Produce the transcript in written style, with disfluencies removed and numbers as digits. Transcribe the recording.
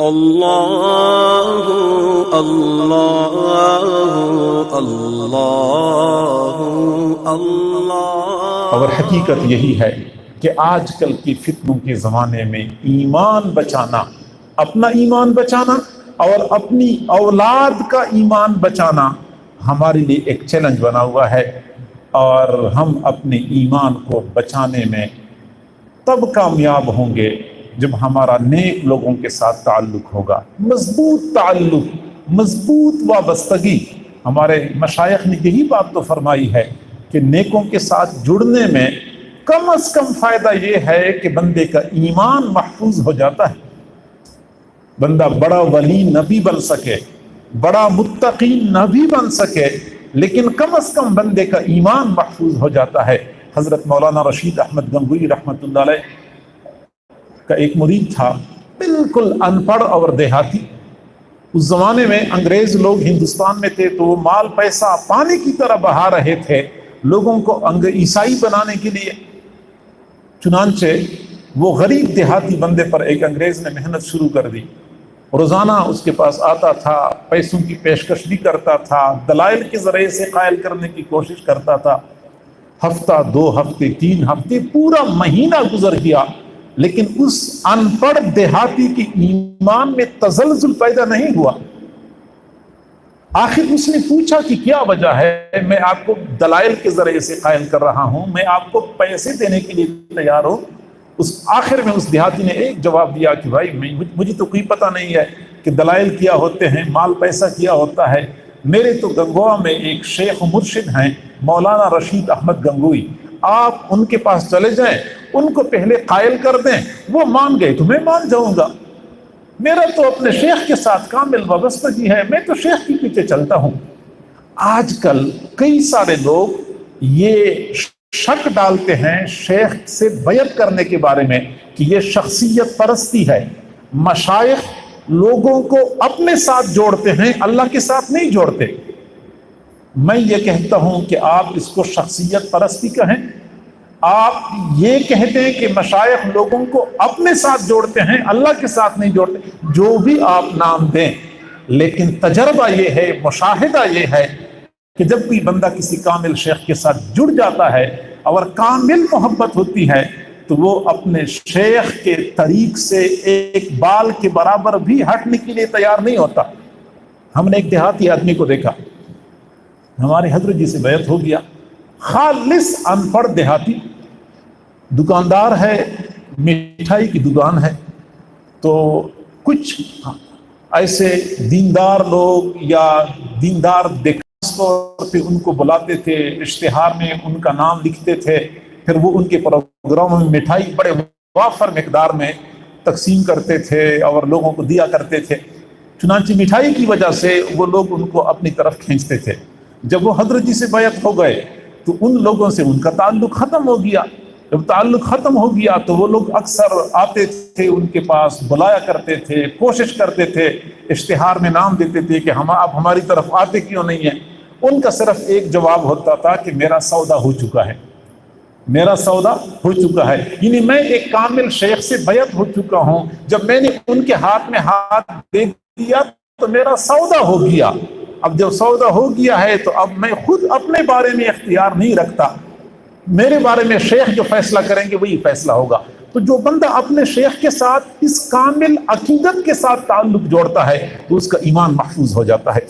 اللہ اللہ اللہ اللہ۔ اور حقیقت یہی ہے کہ آج کل کی فتنوں کے زمانے میں ایمان بچانا، اپنا ایمان بچانا اور اپنی اولاد کا ایمان بچانا ہمارے لیے ایک چیلنج بنا ہوا ہے، اور ہم اپنے ایمان کو بچانے میں تب کامیاب ہوں گے جب ہمارا نیک لوگوں کے ساتھ تعلق ہوگا، مضبوط تعلق، مضبوط وابستگی۔ ہمارے مشائخ نے یہی بات تو فرمائی ہے کہ نیکوں کے ساتھ جڑنے میں کم از کم فائدہ یہ ہے کہ بندے کا ایمان محفوظ ہو جاتا ہے۔ بندہ بڑا ولی نہ بھی بن سکے، بڑا متقی نہ بھی بن سکے، لیکن کم از کم بندے کا ایمان محفوظ ہو جاتا ہے۔ حضرت مولانا رشید احمد گنگوئی رحمۃ اللہ علیہ کا ایک مرید تھا، بالکل ان پڑھ اور دیہاتی۔ اس زمانے میں انگریز لوگ ہندوستان میں تھے تو وہ مال پیسہ پانی کی طرح بہا رہے تھے لوگوں کو عیسائی بنانے کے لیے۔ چنانچہ وہ غریب دیہاتی بندے پر ایک انگریز نے محنت شروع کر دی۔ روزانہ اس کے پاس آتا تھا، پیسوں کی پیشکش بھی کرتا تھا، دلائل کے ذریعے سے قائل کرنے کی کوشش کرتا تھا۔ ہفتہ، 2 ہفتے، 3 ہفتے، پورا مہینہ گزر گیا، لیکن اس ان پڑھ دیہاتی کی ایمان میں تزلزل پیدا نہیں ہوا۔ آخر اس نے پوچھا کہ کیا وجہ ہے؟ میں آپ کو دلائل کے ذریعے سے قائل کر رہا ہوں، میں آپ کو پیسے دینے کے لیے تیار ہوں۔ آخر میں اس دیہاتی نے ایک جواب دیا کہ بھائی مجھے تو کوئی پتہ نہیں ہے کہ دلائل کیا ہوتے ہیں، مال پیسہ کیا ہوتا ہے۔ میرے تو گنگوا میں ایک شیخ و مرشد ہیں مولانا رشید احمد گنگوئی، آپ ان کے پاس چلے جائیں، ان کو پہلے قائل کر دیں، وہ مان گئے تو میں مان جاؤں گا۔ میرا تو اپنے شیخ کے ساتھ کامل وابستگی ہے، میں تو شیخ کے پیچھے چلتا ہوں۔ آج کل کئی سارے لوگ یہ شک ڈالتے ہیں شیخ سے بیعت کرنے کے بارے میں کہ یہ شخصیت پرستی ہے۔ مشائخ لوگوں کو اپنے ساتھ جوڑتے ہیں، اللہ کے ساتھ نہیں جوڑتے۔ میں یہ کہتا ہوں کہ آپ اس کو شخصیت پرستی کہیں، آپ یہ کہتے ہیں کہ مشائخ لوگوں کو اپنے ساتھ جوڑتے ہیں، اللہ کے ساتھ نہیں جوڑتے، جو بھی آپ نام دیں، لیکن تجربہ یہ ہے، مشاہدہ یہ ہے کہ جب بھی بندہ کسی کامل شیخ کے ساتھ جڑ جاتا ہے اور کامل محبت ہوتی ہے تو وہ اپنے شیخ کے طریق سے ایک بال کے برابر بھی ہٹنے کے لیے تیار نہیں ہوتا۔ ہم نے ایک دیہاتی آدمی کو دیکھا، ہمارے حضرت جی سے بیعت ہو گیا، خالص ان پڑھ دیہاتی، دکاندار ہے، مٹھائی کی دکان ہے۔ تو کچھ ایسے دیندار لوگ یا دیندار خاص طور پہ ان کو بلاتے تھے، اشتہار میں ان کا نام لکھتے تھے، پھر وہ ان کے پروگراموں میں مٹھائی بڑے وافر مقدار میں تقسیم کرتے تھے اور لوگوں کو دیا کرتے تھے۔ چنانچہ مٹھائی کی وجہ سے وہ لوگ ان کو اپنی طرف کھینچتے تھے۔ جب وہ حضرت جی سے بیعت ہو گئے تو ان لوگوں سے ان کا تعلق ختم ہو گیا۔ جب تعلق ختم ہو گیا تو وہ لوگ اکثر آتے تھے ان کے پاس، بلایا کرتے تھے، کوشش کرتے تھے، اشتہار میں نام دیتے تھے کہ آپ ہماری طرف آتے کیوں نہیں ہیں؟ ان کا صرف ایک جواب ہوتا تھا کہ میرا سودا ہو چکا ہے، میرا سودا ہو چکا ہے، یعنی میں ایک کامل شیخ سے بیعت ہو چکا ہوں، جب میں نے ان کے ہاتھ میں ہاتھ دے دیا تو میرا سودا ہو گیا۔ اب جب سودا ہو گیا ہے تو اب میں خود اپنے بارے میں اختیار نہیں رکھتا، میرے بارے میں شیخ جو فیصلہ کریں گے وہی فیصلہ ہوگا۔ تو جو بندہ اپنے شیخ کے ساتھ اس کامل عقیدت کے ساتھ تعلق جوڑتا ہے تو اس کا ایمان محفوظ ہو جاتا ہے۔